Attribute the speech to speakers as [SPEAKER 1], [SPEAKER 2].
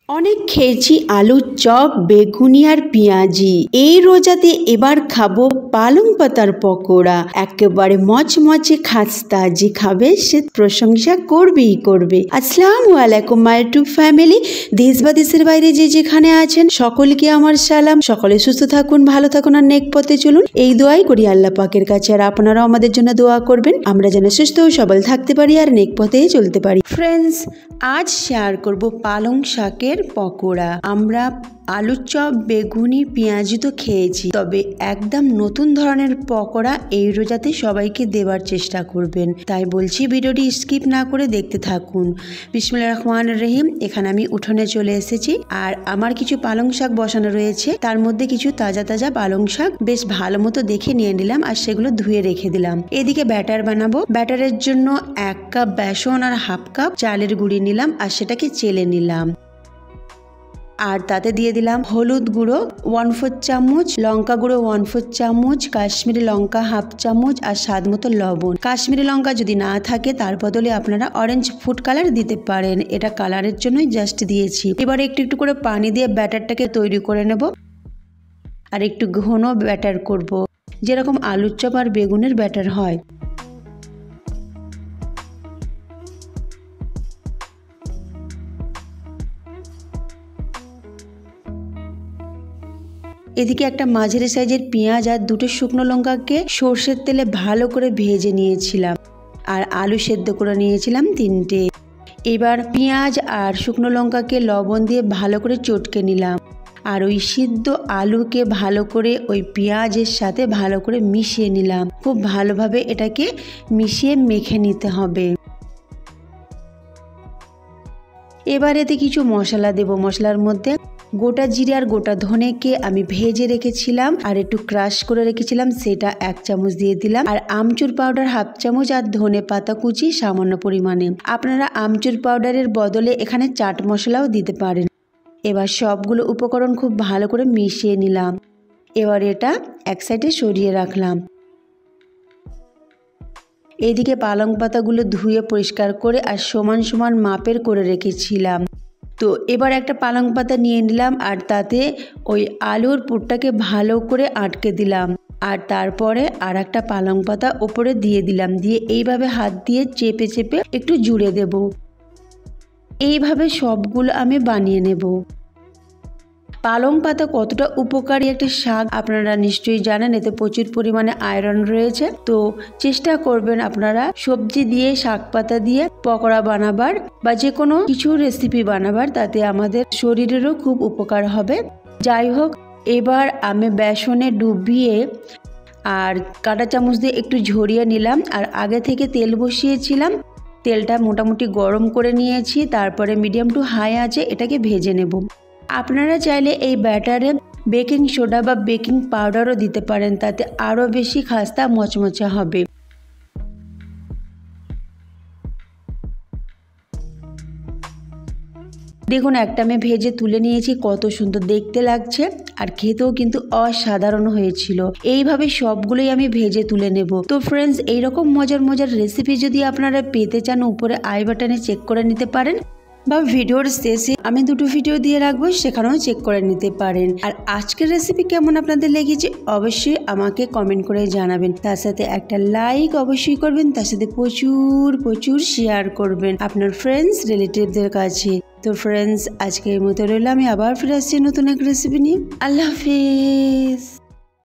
[SPEAKER 1] অনেক খেয়েছি আলুর চপ, বেগুনি আর পেঁয়াজি। এই রোজাতে এবার খাবো পালং পাতার পকোড়া। একেবারে মচমচে খাস্তা, যে খাবে সে প্রশংসা করবেই করবে। আসসালামু আলাইকুম মাই ইউটিউব ফ্যামিলি। দেশ বা দেশের বাইরে যে যেখানে আছেন সকলকে আমার সালাম। সকলে সুস্থ থাকুন, ভালো থাকুন আর নেক পথে চলুন, এই দোয়াই করি আল্লাহ পাকের কাছে। আর আপনারাও আমাদের জন্য দোয়া করবেন, আমরা যেন সুস্থ ও সবল থাকতে পারি আর নেক পথে চলতে পারি। ফ্রেন্ডস, আজ শেয়ার করব পালং শাকের পকোড়া। আমরা আলুর চপ, বেগুনি, পেঁয়াজি তো খেয়েছি, তবে একদম নতুন ধরনের পকোড়া এই রোজাতে সবাইকে দেওয়ার চেষ্টা করবেন। তাই বলছি ভিডিওটি স্কিপ না করে দেখতে থাকুন। বিসমিল্লাহির রহমানির রহিম। এখানে আমি উঠোনে চলে এসেছি আর আমার কিছু পালং শাক বসানো রয়েছে, তার মধ্যে কিছু তাজা তাজা পালং শাক বেশ ভালো মতো দেখে নিয়ে নিলাম আর সেগুলো ধুয়ে রেখে দিলাম। এদিকে ব্যাটার বানাবো। ব্যাটারের জন্য 1 কাপ বেসন আর হাফ কাপ চালের গুঁড়ি নিলাম আর সেটাকে চেলে নিলাম। আর তাতে দিয়ে দিলাম হলুদ গুঁড়ো 1/4 চামচ, লঙ্কা গুঁড়ো 1/4 চামচ, কাশ্মীরি লঙ্কা হাফ চামচ আর স্বাদ মতো লবণ। কাশ্মীরি লঙ্কা যদি না থাকে তার বদলে আপনারা অরেঞ্জ ফুড কালার দিতে পারেন, এটা কালারের জন্যই জাস্ট দিয়েছি। এবারে একটু একটু করে পানি দিয়ে ব্যাটারটাকে তৈরি করে নেব আর একটু ঘন ব্যাটার করব, যেরকম আলুর চপ আর বেগুনের ব্যাটার হয়। এদিকে একটা মাঝারি সাইজের পেঁয়াজ আর 2টো শুকনো লঙ্কাকে সর্ষের তেলে ভালো করে ভেজে নিয়েছিলাম আর আলু সেদ্ধ করে নিয়েছিলাম 3টে। এবার পেঁয়াজ আর শুকনো লঙ্কাকে লবণ দিয়ে ভালো করে চটকে নিলাম আর ওই সিদ্ধ আলুকে ভালো করে ওই পেঁয়াজের সাথে ভালো করে মিশিয়ে নিলাম। খুব ভালোভাবে এটাকে মিশিয়ে মেখে নিতে হবে। এবার এতে কিছু মশলা দেব। মশলার মধ্যে গোটা জিরে আর গোটা ধনেকে আমি ভেজে রেখেছিলাম আর একটু ক্রাশ করে রেখেছিলাম, সেটা 1 চামচ দিয়ে দিলাম। আর আমচুর পাউডার হাফ চামচ আর ধনে পাতা কুচি সামান্য পরিমাণে। আপনারা আমচুর পাউডারের বদলে এখানে চাট মশলাও দিতে পারেন। এবার সবগুলো উপকরণ খুব ভালো করে মিশিয়ে নিলাম। এবার এটা এক সাইডে সরিয়ে রাখলাম। এদিকে পালং পাতাগুলো ধুয়ে পরিষ্কার করে আর সমান সমান মাপের করে রেখেছিলাম। তো এবার একটা পালং পাতা নিয়ে নিলাম আর তাতে ওই আলুর পুরটাকে ভালো করে আটকে দিলাম আর তারপরে আর একটা পালং পাতা ওপরে দিয়ে দিলাম, দিয়ে এইভাবে হাত দিয়ে চেপে চেপে একটু জুড়ে দেব। এইভাবে সবগুলো আমি বানিয়ে নেব। পালং পাতা কতটা উপকারী একটা শাক আপনারা নিশ্চয়ই জানেন, এতে প্রচুর পরিমাণে আয়রন রয়েছে। তো চেষ্টা করবেন আপনারা সবজি দিয়ে, শাক পাতা দিয়ে পকোড়া বানাবার বা যে কোনো কিছু রেসিপি বানাবার, তাতে আমাদের শরীরেরও খুব উপকার হবে। যাই হোক, এবার আমি বেসনে ডুবিয়ে আর কাঁটা চামচ দিয়ে একটু ঝরিয়ে নিলাম আর আগে থেকে তেল বসিয়েছিলাম, তেলটা মোটামুটি গরম করে নিয়েছি। তারপরে মিডিয়াম টু হাই আঁচে এটাকে ভেজে নেব। আপনারা চাইলে এই ব্যাটারে বেকিং সোডা বা বেকিং পাউডারও দিতে পারেন, তাতে আরও বেশি খাস্তা মচমচে হবে। দেখুন, একটা আমি ভেজে তুলে নিয়েছি, কত সুন্দর দেখতে লাগছে আর খেতেও কিন্তু অসাধারণ হয়েছিল। এইভাবে সবগুলোই আমি ভেজে তুলে নেব। তো ফ্রেন্ডস, এইরকম মজার মজার রেসিপি যদি আপনারা পেতে চান, উপরে আই বাটনে চেক করে নিতে পারেন বা ভিডিওর শেষে আমি 2টো ভিডিও দিয়ে রাখবো, সেখানেও চেক করে নিতে পারেন। আর আজকের রেসিপি কেমন আপনাদের লেগেছে অবশ্যই আমাকে কমেন্ট করে জানাবেন। তার সাথে একটা লাইক অবশ্যই করবেন, তার সাথে প্রচুর প্রচুর শেয়ার করবেন আপনার ফ্রেন্ডস রিলেটিভদের কাছে। তো ফ্রেন্ডস, আজকের মতো রইল। আমি আবার ফিরে আসছি নতুন এক রেসিপি নিয়ে। আল্লাহ হাফিজ।